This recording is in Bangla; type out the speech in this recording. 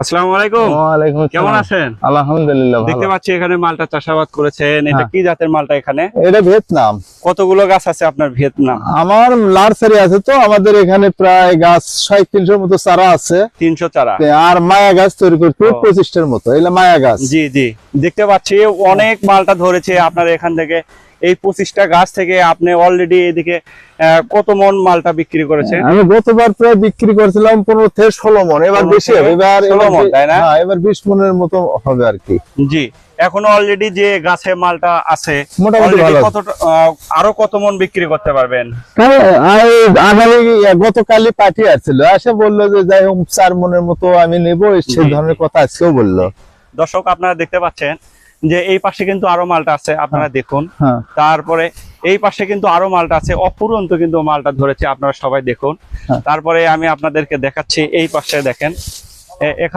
আসসালামু আলাইকুম। ওয়ালাইকুম আসসালাম। কেমন আছেন? আলহামদুলিল্লাহ ভালো। দেখতে পাচ্ছি এখানে মালটা চাষাবাদ করেছেন। এটা কি জাতের মালটা এখানে? এটা ভিয়েতনাম। কতগুলো গাছ আছে আপনার ভিয়েতনাম? আমার নার্সারি আছে, তো আমাদের এখানে প্রায় গাছ 350 মতো চারা আছে। 300 চারা। আর মায়া গাছ তৈরি করতে 25টার মতো, এগুলা মায়া গাছ। জি জি, দেখতে পাচ্ছি অনেক মালটা ধরেছে আপনার এখান থেকে। এই 25টা গাছ থেকে আপনি অলরেডি এদিকে কত মন মালটা বিক্রি করেছেন? আমি গতবার প্রায় বিক্রি করেছিলাম 15 থেকে 16 মন, এবার 15 বেশি হবে। এবার 16 মণ, তাই না? হ্যাঁ, এবার 20 মনের মতো হবে আর কি। জি, এখনো অলরেডি যে গাছে মালটা আছে মোটামুটি already ভালো আছে। কত আরো কত মন বিক্রি করতে পারবেন? আগামী গতকালই পাঠিয়ে আসছিল, এসে বললো যে যাই হোক 4 মনের মতো আমি নেবো, সে ধরনের কথা আজকেও বললো। দর্শক আপনারা দেখতে পাচ্ছেন যে এই পাশে কিন্তু আরো মালটা আছে, আপনারা দেখুন। হ্যাঁ, তারপরে এই পাশে কিন্তু আরো মালটা আছে, অপুরন্ত কিন্তু মালটা ধরেছে, আপনারা সবাই দেখুন। হ্যাঁ। তারপরে আমি আপনাদেরকে দেখাচ্ছি এই পাশে, দেখেন এখান